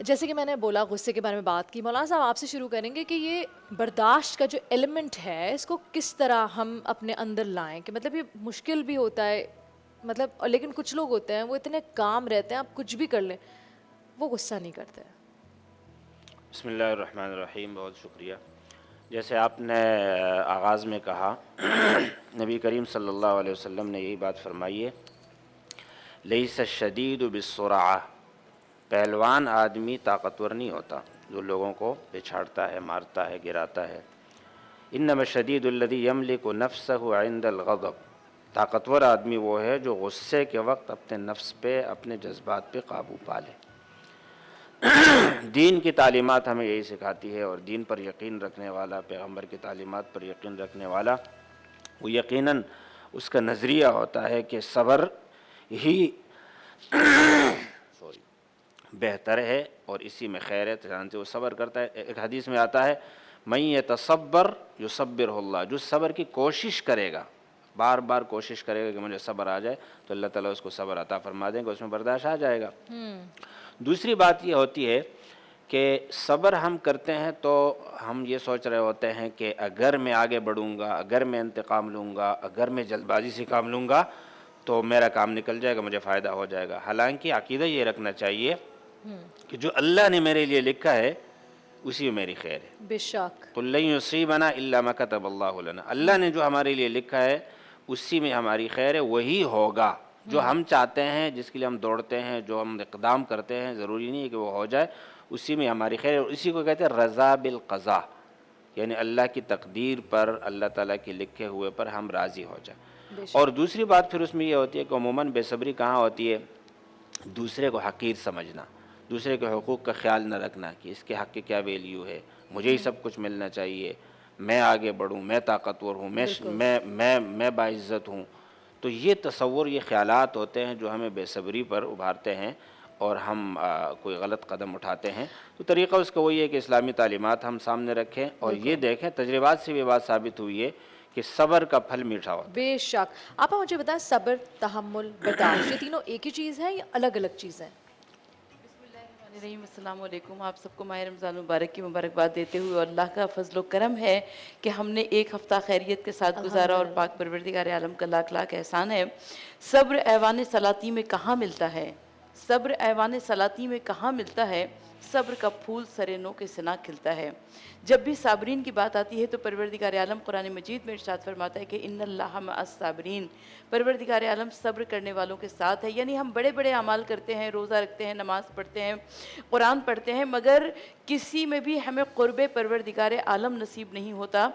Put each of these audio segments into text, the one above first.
جیسے کہ میں نے بولا غصے کے بارے میں بات کی، مولانا صاحب آپ سے شروع کریں گے کہ یہ برداشت کا جو ایلیمنٹ ہے اس کو کس طرح ہم اپنے اندر لائیں، کہ مطلب یہ مشکل بھی ہوتا ہے، مطلب لیکن کچھ لوگ ہوتے ہیں وہ اتنے کام رہتے ہیں آپ کچھ بھی کر لیں وہ غصہ نہیں کرتے۔ بسم اللہ الرحمن الرحیم، بہت شکریہ۔ جیسے آپ نے آغاز میں کہا، نبی کریم صلی اللہ علیہ وسلم نے یہی بات فرمائی ہے، لیس الشدید بالسرعہ، پہلوان آدمی طاقتور نہیں ہوتا جو لوگوں کو پچھاڑتا ہے، مارتا ہے، گراتا ہے۔ انما الشدید الذی یملک نفسہ عند الغضب، طاقتور آدمی وہ ہے جو غصے کے وقت اپنے نفس پہ، اپنے جذبات پہ قابو پا لے۔ دین کی تعلیمات ہمیں یہی سکھاتی ہے، اور دین پر یقین رکھنے والا، پیغمبر کی تعلیمات پر یقین رکھنے والا، وہ یقیناً اس کا نظریہ ہوتا ہے کہ صبر ہی بہتر ہے اور اسی میں خیر ہے، جانتے وہ صبر کرتا ہے۔ ایک حدیث میں آتا ہے، من یتصبر یصبرہ اللہ، جو صبر کی کوشش کرے گا، بار بار کوشش کرے گا کہ مجھے صبر آ جائے، تو اللہ تعالیٰ اس کو صبر عطا فرما دیں گے، اس میں برداشت آ جائے گا۔ دوسری بات یہ ہوتی ہے کہ صبر ہم کرتے ہیں تو ہم یہ سوچ رہے ہوتے ہیں کہ اگر میں آگے بڑھوں گا، اگر میں انتقام لوں گا، اگر میں جلد بازی سے کام لوں گا تو میرا کام نکل جائے گا، مجھے فائدہ ہو جائے گا۔ حالانکہ عقیدہ یہ رکھنا چاہیے کہ جو اللہ نے میرے لیے لکھا ہے اسی میں میری خیر ہے۔ بے شک۔ قل لن یصیبنا الا ما کتب اللہ لنا، اللہ نے جو ہمارے لیے لکھا ہے اسی میں ہماری خیر ہے، وہی ہوگا۔ جو ہم چاہتے ہیں، جس کے لیے ہم دوڑتے ہیں، جو ہم اقدام کرتے ہیں، ضروری نہیں ہے کہ وہ ہو جائے، اسی میں ہماری خیر ہے۔ اور اسی کو کہتے ہیں رضا بالقضاء، یعنی اللہ کی تقدیر پر، اللہ تعالیٰ کے لکھے ہوئے پر ہم راضی ہو جائیں۔ اور دوسری بات پھر اس میں یہ ہوتی ہے کہ عموماً بے صبری کہاں ہوتی ہے؟ دوسرے کو حقیر سمجھنا، دوسرے کے حقوق کا خیال نہ رکھنا کہ اس کے حق کی کیا ویلیو ہے، مجھے ہی سب کچھ ملنا چاہیے، میں آگے بڑھوں، میں طاقتور ہوں، میں باعزت ہوں۔ تو یہ تصور، یہ خیالات ہوتے ہیں جو ہمیں بے صبری پر ابھارتے ہیں اور ہم کوئی غلط قدم اٹھاتے ہیں۔ تو طریقہ اس کا وہی ہے کہ اسلامی تعلیمات ہم سامنے رکھیں اور یہ دیکھیں، تجربات سے بھی بات ثابت ہوئی ہے کہ صبر کا پھل میٹھا ہوتا ہے۔ بے شک۔ آپ مجھے بتائیں صبر، تحمل، برداشت، یہ تینوں ایک ہی چیز ہے یا الگ الگ چیزیں؟ السلام علیکم۔ آپ سب کو ماہ رمضان مبارک کی مبارکباد دیتے ہوئے، اور اللہ کا فضل و کرم ہے کہ ہم نے ایک ہفتہ خیریت کے ساتھ گزارا، اور پاک پروردگار عالم کا لاکھ لاکھ احسان ہے۔ صبر ایوان سلاطین میں کہاں ملتا ہے؟ صبر ایوان سلاطین میں کہاں ملتا ہے؟ صبر کا پھول سرے نو کے سنا کھلتا ہے۔ جب بھی صابرین کی بات آتی ہے تو پروردگار عالم قرآن مجید میں ارشاد فرماتا ہے کہ ان اللہ مع الصابرین، پروردگار عالم صبر کرنے والوں کے ساتھ ہے۔ یعنی ہم بڑے بڑے اعمال کرتے ہیں، روزہ رکھتے ہیں، نماز پڑھتے ہیں، قرآن پڑھتے ہیں، مگر کسی میں بھی ہمیں قرب پروردگار عالم نصیب نہیں ہوتا۔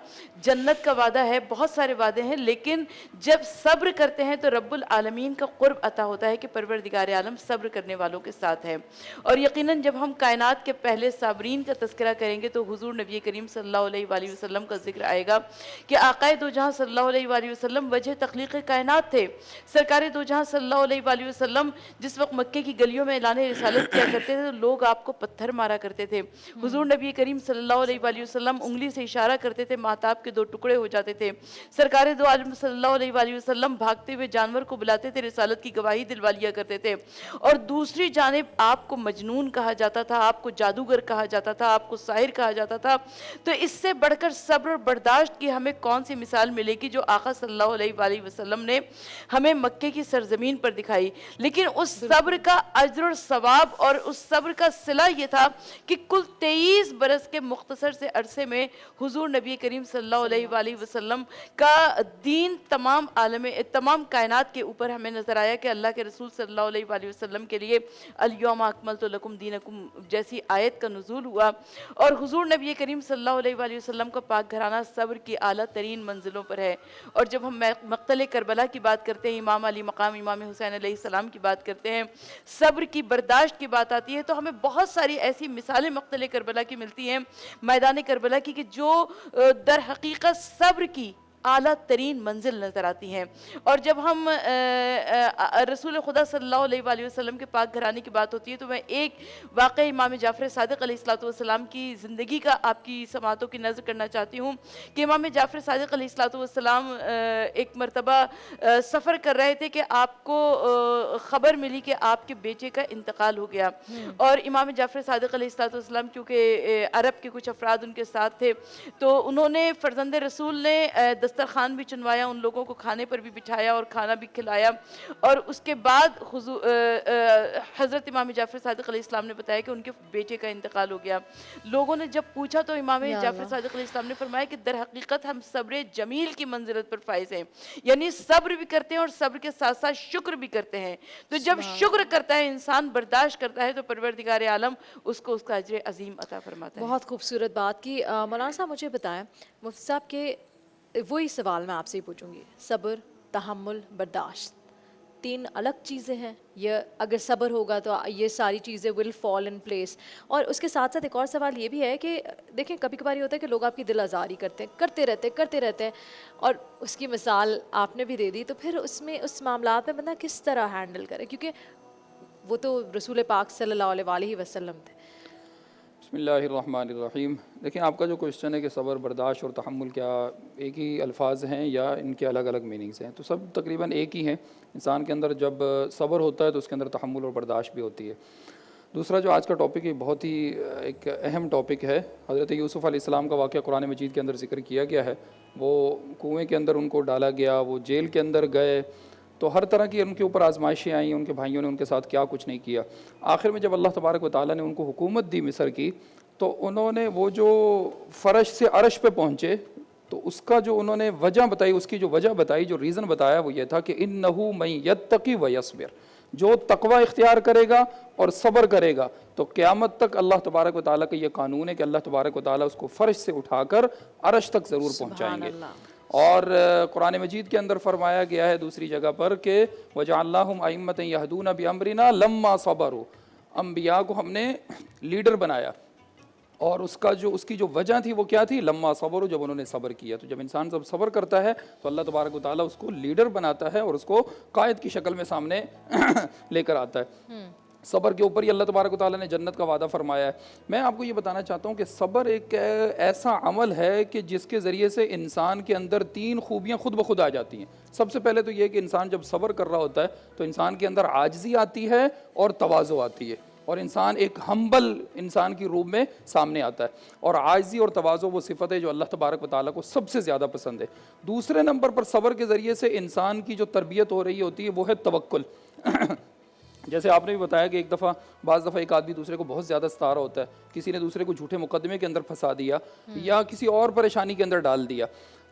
جنت کا وعدہ ہے، بہت سارے وعدے ہیں، لیکن جب صبر کرتے ہیں تو رب العالمین کا قرب عطا ہوتا ہے کہ پروردگار عالم صبر کرنے والوں کے ساتھ ہے۔ اور یقیناً جب ہم کائنات کے پہلے صابرین کا تذکرہ کریں گے تو حضور نبی کریم صلی اللہ علیہ وآلہ وسلم کا ذکر آئے گا کہ آقائے دو جہاں صلی اللہ علیہ وآلہ وسلم وجہ تخلیق کائنات تھے۔ سرکار دو جہاں صلی اللہ علیہ وآلہ وسلم جس وقت مکے کی گلیوں میں اعلان رسالت کیا کرتے تھے تو لوگ آپ کو پتھر مارا کرتے تھے۔ حضور نبی کریم صلی اللہ علیہ وآلہ وسلم انگلی سے اشارہ کرتے تھے، مہتاب کے دو ٹکڑے ہو جاتے تھے۔ سرکار دو عالم صلی اللہ علیہ وآلہ وسلم بھاگتے ہوئے جانور کو بلاتے تھے، رسالت کی گواہی دلوا لیا کرتے تھے۔ اور دوسری جانب آپ کو مجنون کہا جاتا تھا، آپ کو جادوگر کہا جاتا تھا، آپ کو ساحر کہا جاتا تھا۔ تو اس سے بڑھ کر صبر اور برداشت کی ہمیں کون سی مثال ملے گی جو آقا صلی اللہ علیہ وآلہ وسلم نے ہمیں مکے کی سرزمین پر دکھائی؟ لیکن اس صبر کا اجر اور ثواب اور اس صبر کا صلہ یہ تھا کہ کل 23 برس کے مختصر سے عرصے میں حضور نبی کریم صلی اللہ علیہ وآلہ وسلم کا دین تمام کائنات کے اوپر ہمیں نظر آیا کہ اللہ کے رسول صلی اللہ علیہ وآلہ وسلم کے لیے الیوم اکملت لکم دینکم جیسی آیت کا نزول ہوا، اور حضور نبی کریم صلی اللہ علیہ وآلہ وسلم کا پاک گھرانہ صبر کی اعلیٰ ترین منزلوں پر ہے۔ اور جب ہم مقتل کربلا کی بات کرتے ہیں، امام علی مقام امام حسین علیہ السلام کی بات کرتے ہیں، صبر کی، برداشت کی بات آتی ہے تو ہمیں بہت ساری ایسی مثالیں مقتل کربلا کی ملتی ہیں، میدان کربلا کی، کہ جو در حقیقت صبر کی اعلیٰ ترین منزل نظر آتی ہیں۔ اور جب ہم رسول خدا صلی اللہ علیہ وآلہ وسلم کے پاک گھرانے کی بات ہوتی ہے تو میں ایک واقعہ امام جعفر صادق علیہ السلام کی زندگی کا آپ کی سماعتوں کی نظر کرنا چاہتی ہوں کہ امام جعفر صادق علیہ السلام ایک مرتبہ سفر کر رہے تھے کہ آپ کو خبر ملی کہ آپ کے بیٹے کا انتقال ہو گیا، اور امام جعفر صادق علیہ السلام کیونکہ عرب کے کچھ افراد ان کے ساتھ تھے تو انہوں نے فرزند رسول نے دسترخوان بھی چنوایا، ان لوگوں کو کھانے پر بھی بٹھایا اور کھانا بھی کھلایا، اور اس کے بعد حضرت امام جعفر صادق علیہ السلام نے بتایا کہ ان کے بیٹے کا انتقال ہو گیا۔ لوگوں نے جب پوچھا تو امام یا جعفر اللہ، صادق علیہ السلام نے فرمایا کہ در حقیقت ہم صبر جمیل کی منزلت پر فائز ہیں، یعنی صبر بھی کرتے ہیں اور صبر کے ساتھ ساتھ شکر بھی کرتے ہیں۔ تو جب شکر کرتا ہے انسان، برداشت کرتا ہے، تو پروردگار عالم اس کو اس کا اجر عظیم عطا فرماتا ہے۔ بہت خوبصورت بات کی۔ مولانا صاحب مجھے بتائیں مفتی صاحب کہ وہی سوال میں آپ سے ہی پوچھوں گی، صبر، تحمل، برداشت تین الگ چیزیں ہیں، یہ اگر صبر ہوگا تو یہ ساری چیزیں ول فال ان پلیس؟ اور اس کے ساتھ ساتھ ایک اور سوال یہ بھی ہے کہ دیکھیں کبھی کبھار یہ ہوتا ہے کہ لوگ آپ کی دل آزاری کرتے رہتے ہیں، اور اس کی مثال آپ نے بھی دے دی، تو پھر اس میں اس معاملات میں بندہ کس طرح ہینڈل کرے، کیونکہ وہ تو رسول پاک صلی اللہ علیہ وآلہ وسلم تھے۔ بسم اللہ الرحمن الرحیم۔ دیکھیں آپ کا جو کوشچن ہے کہ صبر، برداشت اور تحمل کیا ایک ہی الفاظ ہیں یا ان کے الگ الگ میننگز ہیں، تو سب تقریباً ایک ہی ہیں۔ انسان کے اندر جب صبر ہوتا ہے تو اس کے اندر تحمل اور برداشت بھی ہوتی ہے۔ دوسرا جو آج کا ٹاپک ہے بہت ہی ایک اہم ٹاپک ہے، حضرت یوسف علیہ السلام کا واقعہ قرآن مجید کے اندر ذکر کیا گیا ہے۔ وہ کنویں کے اندر ان کو ڈالا گیا، وہ جیل کے اندر گئے، تو ہر طرح کی ان کے اوپر آزمائشیں آئیں، ان کے بھائیوں نے ان کے ساتھ کیا کچھ نہیں کیا۔ آخر میں جب اللہ تبارک و تعالیٰ نے ان کو حکومت دی مصر کی، تو انہوں نے وہ جو فرش سے عرش پہ پہنچے تو اس کا جو انہوں نے وجہ بتائی، اس کی جو وجہ بتائی، جو ریزن بتایا وہ یہ تھا کہ انہ من یتقی ویصبر، جو تقوی اختیار کرے گا اور صبر کرے گا تو قیامت تک اللہ تبارک و تعالیٰ کا یہ قانون ہے کہ اللہ تبارک و تعالیٰ اس کو فرش سے اٹھا کر عرش تک ضرور پہنچائیں گے۔ اور قرآن مجید کے اندر فرمایا گیا ہے دوسری جگہ پر کہ وَجَعَلْنَاهُمْ أَئِمَّةً يَهْدُونَ بِأَمْرِنَا لَمَّا صَبَرُوا، انبیاء کو ہم نے لیڈر بنایا، اور اس کی جو وجہ تھی وہ کیا تھی؟ لما صبر، جب انہوں نے صبر کیا۔ تو جب انسان جب صبر کرتا ہے تو اللہ تبارک و تعالیٰ اس کو لیڈر بناتا ہے اور اس کو قائد کی شکل میں سامنے لے کر آتا ہے۔ صبر کے اوپر ہی اللہ تبارک و تعالیٰ نے جنت کا وعدہ فرمایا ہے۔ میں آپ کو یہ بتانا چاہتا ہوں کہ صبر ایک ایسا عمل ہے کہ جس کے ذریعے سے انسان کے اندر تین خوبیاں خود بخود آ جاتی ہیں۔ سب سے پہلے تو یہ کہ انسان جب صبر کر رہا ہوتا ہے تو انسان کے اندر عاجزی آتی ہے اور تواضع آتی ہے، اور انسان ایک ہمبل انسان کی روپ میں سامنے آتا ہے، اور عاجزی اور تواضع وہ صفت ہے جو اللہ تبارک و تعالیٰ کو سب سے زیادہ پسند ہے۔ دوسرے نمبر پر صبر کے ذریعے سے انسان کی جو تربیت ہو رہی ہوتی ہے وہ ہے توکل۔ جیسے آپ نے بھی بتایا کہ بعض دفعہ ایک آدمی دوسرے کو بہت زیادہ ستا رہا ہوتا ہے، کسی نے دوسرے کو جھوٹے مقدمے کے اندر پھنسا دیا یا کسی اور پریشانی کے اندر ڈال دیا،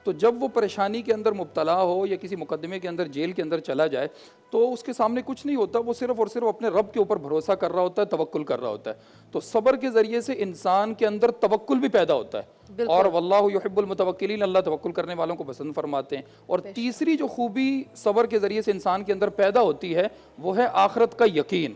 تو جب وہ پریشانی کے اندر مبتلا ہو یا کسی مقدمے کے اندر جیل کے اندر چلا جائے تو اس کے سامنے کچھ نہیں ہوتا، وہ صرف اور صرف اپنے رب کے اوپر بھروسہ کر رہا ہوتا ہے، توکل کر رہا ہوتا ہے۔ تو صبر کے ذریعے سے انسان کے اندر توکل بھی پیدا ہوتا ہے، اور واللہ یحب المتوکلین، اللہ توکل کرنے والوں کو پسند فرماتے ہیں۔ اور تیسری جو خوبی صبر کے ذریعے سے انسان کے اندر پیدا ہوتی ہے وہ ہے آخرت کا یقین۔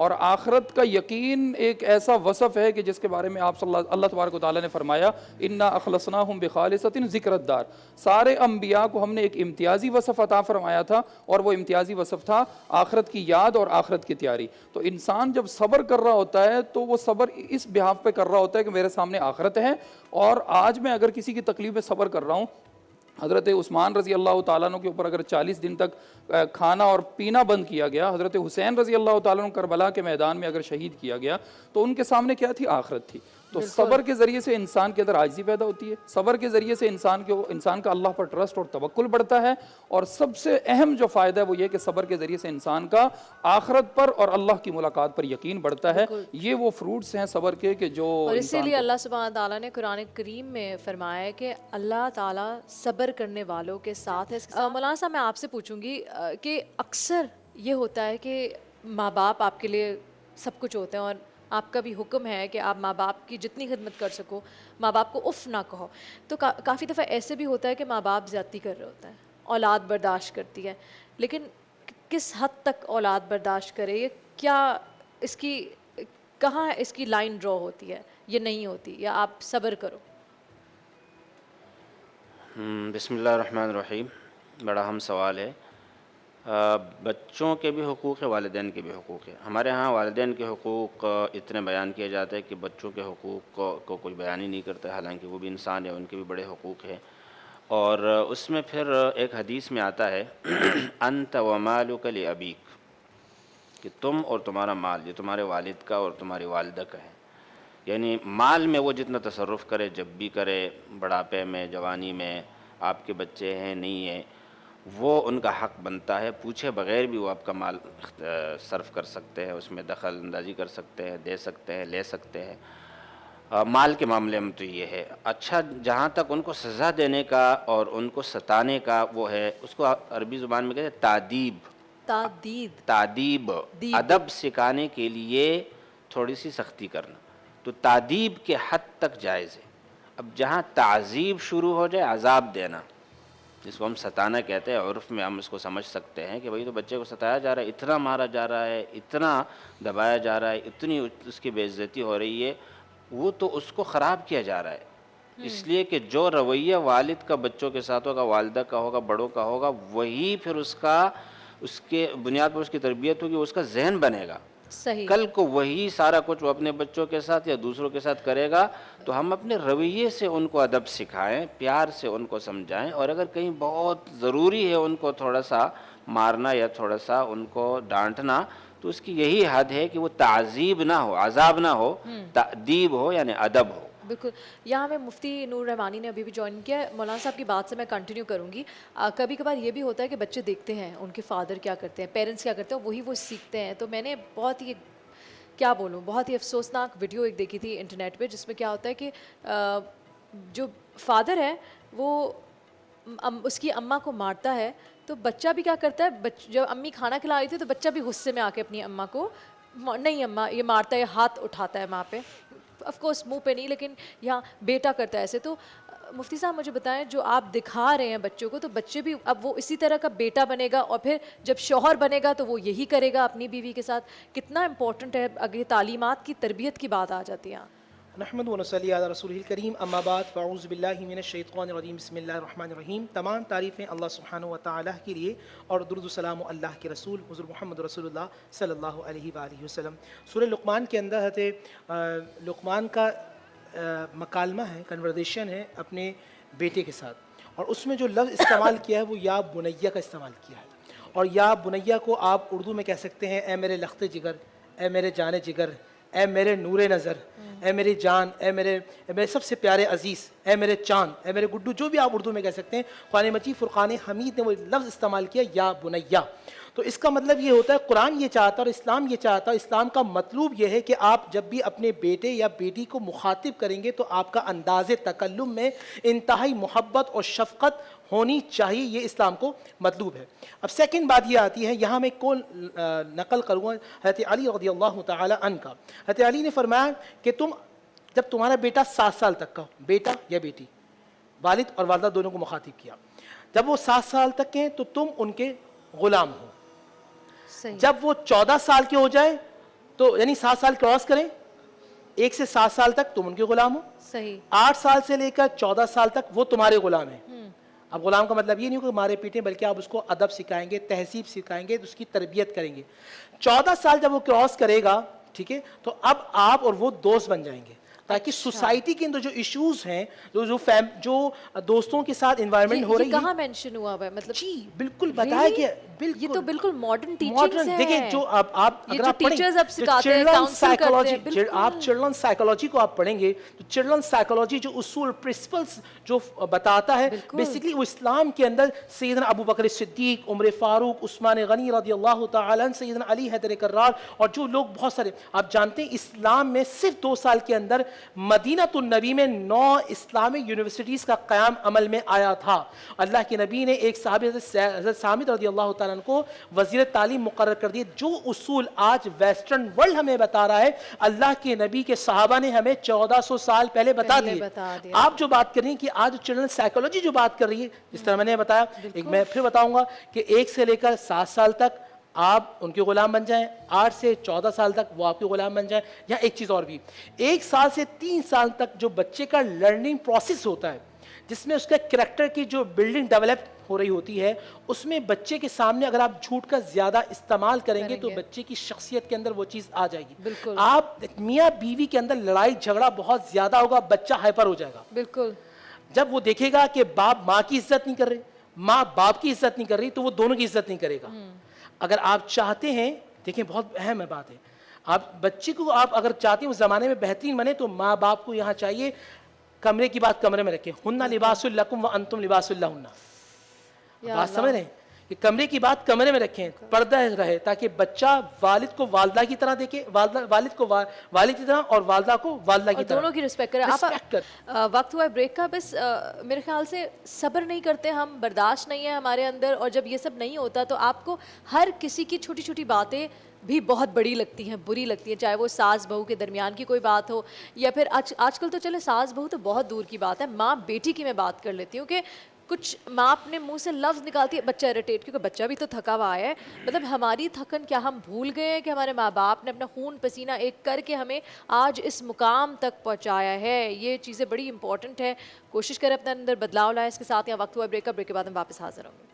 اور آخرت کا یقین ایک ایسا وصف ہے کہ جس کے بارے میں آپ اللہ تبارک و تعالیٰ نے فرمایا انا اخلصناہم بخالصۃ ذکر الدار، سارے انبیاء کو ہم نے ایک امتیازی وصف عطا فرمایا تھا، اور وہ امتیازی وصف تھا آخرت کی یاد اور آخرت کی تیاری۔ تو انسان جب صبر کر رہا ہوتا ہے تو وہ صبر اس بہاف پہ کر رہا ہوتا ہے کہ میرے سامنے آخرت ہے، اور آج میں اگر کسی کی تکلیف میں صبر کر رہا ہوں، حضرت عثمان رضی اللہ تعالیٰ عنہ کے اوپر اگر 40 دن تک کھانا اور پینا بند کیا گیا، حضرت حسین رضی اللہ تعالیٰ عنہ کربلا کے میدان میں اگر شہید کیا گیا تو ان کے سامنے کیا تھی؟ آخرت تھی۔ تو صبر کے ذریعے سے انسان کے اندر عاجزی پیدا ہوتی ہے، صبر کے ذریعے سے انسان کا اللہ پر ٹرسٹ اور توکل بڑھتا ہے، اور سب سے اہم جو فائدہ ہے وہ یہ کہ صبر کے ذریعے سے انسان کا آخرت پر اور اللہ کی ملاقات پر یقین بڑھتا ہے۔ یہ وہ فروٹس ہیں صبر کے کہ جو، اور اسی لیے اللہ سبحانہ تعالیٰ نے قرآن کریم میں فرمایا ہے کہ اللہ تعالیٰ صبر کرنے والوں کے ساتھ ہے۔ مولانا صاحب میں آپ سے پوچھوں گی کہ اکثر یہ ہوتا ہے کہ ماں باپ آپ کے لیے سب کچھ ہوتے ہیں، اور آپ کا بھی حکم ہے کہ آپ ماں باپ کی جتنی خدمت کر سکو، ماں باپ کو اف نہ کہو، تو کافی دفعہ ایسے بھی ہوتا ہے کہ ماں باپ زیادتی کر رہے ہوتا ہے، اولاد برداشت کرتی ہے، لیکن کس حد تک اولاد برداشت کرے، یہ کیا اس کی کہاں اس کی لائن ڈرا ہوتی ہے، یہ نہیں ہوتی، یا آپ صبر کرو؟ بسم اللہ الرحمن الرحیم، بڑا اہم سوال ہے۔ بچوں کے بھی حقوق ہیں، والدین کے بھی حقوق ہیں۔ ہمارے ہاں والدین کے حقوق اتنے بیان کیے جاتے ہیں کہ بچوں کے حقوق کو کوئی بیان ہی نہیں کرتا، حالانکہ وہ بھی انسان ہے، ان کے بھی بڑے حقوق ہیں۔ اور اس میں پھر ایک حدیث میں آتا ہے انت ومالک لابیک، کہ تم اور تمہارا مال یہ تمہارے والد کا اور تمہاری والدہ کا ہے۔ یعنی مال میں وہ جتنا تصرف کرے، جب بھی کرے، بڑھاپے میں، جوانی میں، آپ کے بچے ہیں نہیں ہیں، وہ ان کا حق بنتا ہے، پوچھے بغیر بھی وہ آپ کا مال صرف کر سکتے ہیں، اس میں دخل اندازی کر سکتے ہیں، دے سکتے ہیں، لے سکتے ہیں۔ مال کے معاملے میں تو یہ ہے۔ اچھا، جہاں تک ان کو سزا دینے کا اور ان کو ستانے کا وہ ہے، اس کو عربی زبان میں کہتے ہیں تعدیب۔ تعدید، تعدیب، دیب، ادب سکھانے کے لیے تھوڑی سی سختی کرنا، تو تعدیب کے حد تک جائز ہے۔ اب جہاں تعذیب شروع ہو جائے، عذاب دینا، جس کو ہم ستانا کہتے ہیں، عرف میں ہم اس کو سمجھ سکتے ہیں کہ بھئی تو بچے کو ستایا جا رہا ہے، اتنا مارا جا رہا ہے، اتنا دبایا جا رہا ہے، اتنی اس کی بے عزتی ہو رہی ہے، وہ تو اس کو خراب کیا جا رہا ہے۔ اس لیے کہ جو رویہ والد کا بچوں کے ساتھ ہوگا، والدہ کا ہوگا، بڑوں کا ہوگا، وہی پھر اس کے بنیاد پر اس کی تربیت ہوگی، اس کا ذہن بنے گا۔ صحیح، کل کو وہی سارا کچھ وہ اپنے بچوں کے ساتھ یا دوسروں کے ساتھ کرے گا، تو ہم اپنے رویے سے ان کو ادب سکھائیں، پیار سے ان کو سمجھائیں، اور اگر کہیں بہت ضروری ہے ان کو تھوڑا سا مارنا یا تھوڑا سا ان کو ڈانٹنا، تو اس کی یہی حد ہے کہ وہ تعذیب نہ ہو، عذاب نہ ہو، تأدیب ہو، یعنی ادب ہو۔ بالکل۔ یہاں ہمیں مفتی نور رحمانی نے ابھی بھی جوائن کیا ہے۔ مولانا صاحب کی بات سے میں کنٹینیو کروں گی۔ کبھی کبھار یہ بھی ہوتا ہے کہ بچے دیکھتے ہیں ان کے فادر کیا کرتے ہیں، پیرنٹس کیا کرتے ہیں، وہی وہ سیکھتے ہیں۔ تو میں نے بہت ہی، کیا بولوں، بہت ہی افسوسناک ویڈیو ایک دیکھی تھی انٹرنیٹ پہ، جس میں کیا ہوتا ہے کہ جو فادر ہے وہ اس کی اماں کو مارتا ہے، تو بچہ بھی کیا کرتا ہے، جب امی کھانا کھلا رہی تھی تو بچہ بھی غصے میں آ کے اپنی اماں کو، نہیں اماں یہ مارتا ہے، ہاتھ اٹھاتا ہے ماں پہ، آف کورس منہ پہ نہیں، لیکن یہاں بیٹا کرتا ہے ایسے۔ تو مفتی صاحب مجھے بتائیں، جو آپ دکھا رہے ہیں بچوں کو، تو بچے بھی اب وہ اسی طرح کا بیٹا بنے گا، اور پھر جب شوہر بنے گا تو وہ یہی کرے گا اپنی بیوی کے ساتھ۔ کتنا امپورٹنٹ ہے اگر تعلیمات کی تربیت کی بات آ جاتی ہے۔ نحمد و نصلی علی رسول الکریم، اما بعد، فاعوذ باللہ من الشیطان الرجیم، بسم اللہ الرحمن الرحیم۔ تمام تعریفیں اللہ سبحانہ و تعالیٰ کے لیے، اور درود و سلام اللہ کے رسول حضور محمد رسول اللہ صلی اللہ علیہ وآلہ وسلم۔ سورہ لقمان کے اندر حضرت لقمان کا مکالمہ ہے، کنورزیشن ہے اپنے بیٹے کے ساتھ، اور اس میں جو لفظ استعمال کیا ہے وہ یا بنیہ کا استعمال کیا ہے۔ اور یا بنیہ کو آپ اردو میں کہہ سکتے ہیں اے میرے لخت جگر، اے میرے جان جگر، اے میرے نور نظر، اے میری جان، اے میرے سب سے پیارے عزیز، اے میرے چاند، اے میرے گڈو، جو بھی آپ اردو میں کہہ سکتے ہیں۔ قرآن مجید فرقان حمید نے وہ لفظ استعمال کیا یا بنیہ۔ تو اس کا مطلب یہ ہوتا ہے، قرآن یہ چاہتا ہے اور اسلام یہ چاہتا ہے، اسلام کا مطلوب یہ ہے کہ آپ جب بھی اپنے بیٹے یا بیٹی کو مخاطب کریں گے تو آپ کا انداز تکلم میں انتہائی محبت اور شفقت ہونی چاہیے، یہ اسلام کو مطلوب ہے۔ اب سیکنڈ بات یہ آتی ہے، یہاں میں کون نقل کروں گا حضرت علی رضی اللہ تعالی عنہ کا۔ حضرت علی نے فرمایا کہ جب تمہارا بیٹا 7 سال تک کا، بیٹا یا بیٹی، والد اور والدہ دونوں کو مخاطب کیا، جب وہ 7 سال تک کے ہیں تو تم ان کے غلام ہو۔ جب وہ 14 سال کے ہو جائے تو یعنی 7 سال کراس کریں، 1 سے 7 سال تک تم ان کے غلام ہو، صحیح، 8 سال سے لے کر 14 سال تک وہ تمہارے غلام ہیں۔ اب غلام کا مطلب یہ نہیں کہ مارے پیٹیں، بلکہ آپ اس کو ادب سکھائیں گے، تہذیب سکھائیں گے، اس کی تربیت کریں گے۔ 14 سال جب وہ کراس کرے گا، ٹھیک ہے، تو اب آپ اور وہ دوست بن جائیں گے، تاکہ سوسائٹی کے اندر جو ایشوز ہیں، جو دوستوں کے ساتھ انوائرمنٹ ہو رہی ہے، کہاں مینشن ہوا ہوا ہے، مطلب جی بالکل بتایا کہ بالکل یہ تو بالکل ماڈرن ٹیچنگز ہیں۔ دیکھیں جو آپ یہ اگر جو آپ پڑھیں، ٹیچرز اب سکھاتے ہیں، کاؤنسل کرتے ہیں، بالکل آپ چلڈرن سائیکالوجی کو آپ پڑھیں گے تو چلڈرن سائیکالوجی جو اصول پرنسپلز جو بتاتا ہے، بیسیکلی وہ اسلام کے اندر سیدنا ابو بکر صدیق، عمر فاروق، عثمان غنی رضی اللہ تعالیٰ عنہ، سیدنا علی حیدر کرار، اور جو لوگ بہت سارے، آپ جانتے ہیں اسلام میں صرف 2 سال کے اندر مدینہ النبی میں 9 اسلامی یونیورسٹیز کا قیام عمل میں آیا تھا۔ اللہ کے نبی نے ایک صحابی حضرت سامد رضی اللہ تعالیٰ عنہ کو وزیر تعلیم مقرر کر دیے۔ جو اصول آج ویسٹرن ورلڈ ہمیں بتا رہا ہے، اللہ کے نبی کے صحابہ نے ہمیں 1400 سال پہلے بتا دیے۔ آپ جو بات کر رہی ہیں کہ آج چلڈرن سائیکالوجی جو بات کر رہی ہے، جس طرح میں نے بتایا، ایک میں پھر بتاؤں گا کہ 1 سے لے کر 7 سال تک آپ ان کے غلام بن جائیں، 8 سے 14 سال تک وہ آپ کے غلام بن جائیں۔ یہاں ایک چیز اور بھی، 1 سال سے 3 سال تک جو بچے کا لرننگ پروسیس ہوتا ہے، جس میں اس کا کریکٹر کی جو بلڈنگ ڈیولپ ہو رہی ہوتی ہے، اس میں بچے کے سامنے اگر آپ جھوٹ کا زیادہ استعمال کریں گے تو بچے کی شخصیت کے اندر وہ چیز آ جائے گی. بالکل. آپ میاں بیوی کے اندر لڑائی جھگڑا بہت زیادہ ہوگا، بچہ ہائپر ہو جائے گا. بالکل. جب وہ دیکھے گا کہ باپ ماں کی عزت نہیں کر رہے، ماں باپ کی عزت نہیں کر رہی، تو وہ دونوں کی عزت نہیں کرے گا. اگر آپ چاہتے ہیں، دیکھیں بہت اہم بات ہے، آپ بچے کو آپ اگر چاہتے ہیں اس زمانے میں بہترین بنے تو ماں باپ کو یہاں چاہیے کمرے کی بات کمرے میں رکھیں. ہن لباس لکم وانتم لباس لہن. بات سمجھ رہے ہیں کہ کمرے کی بات کمرے میں رکھیں، پردہ رہے تاکہ بچہ والد کو والدہ کی طرح دیکھے، والد کو والد کی طرح اور والدہ کو والدہ کی طرح، دونوں کی رسپیکٹ کرے. رسپیکٹ کر. وقت ہوا ہے بریک کا. بس میرے خیال سے صبر نہیں کرتے ہم، برداشت نہیں ہے ہمارے اندر، اور جب یہ سب نہیں ہوتا تو آپ کو ہر کسی کی چھوٹی چھوٹی باتیں بھی بہت بڑی لگتی ہیں، بری لگتی ہیں، چاہے وہ ساس بہو کے درمیان کی کوئی بات ہو، یا پھر آج کل تو چلے ساس بہو تو بہت دور کی بات ہے، ماں بیٹی کی میں بات کر لیتی ہوں کہ کچھ ماں اپنے منہ سے لفظ نکالتی ہے بچہ اریٹیٹ، کیونکہ بچہ بھی تو تھکا ہوا ہے. مطلب ہماری تھکن کیا ہم بھول گئے ہیں کہ ہمارے ماں باپ نے اپنا خون پسینہ ایک کر کے ہمیں آج اس مقام تک پہنچایا ہے. یہ چیزیں بڑی امپورٹنٹ ہے. کوشش کریں اپنے اندر بدلاؤ لائیں. اس کے ساتھ یہاں وقت ہوا بریک کا، بریک کے بعد ہم واپس حاضر ہوں گے.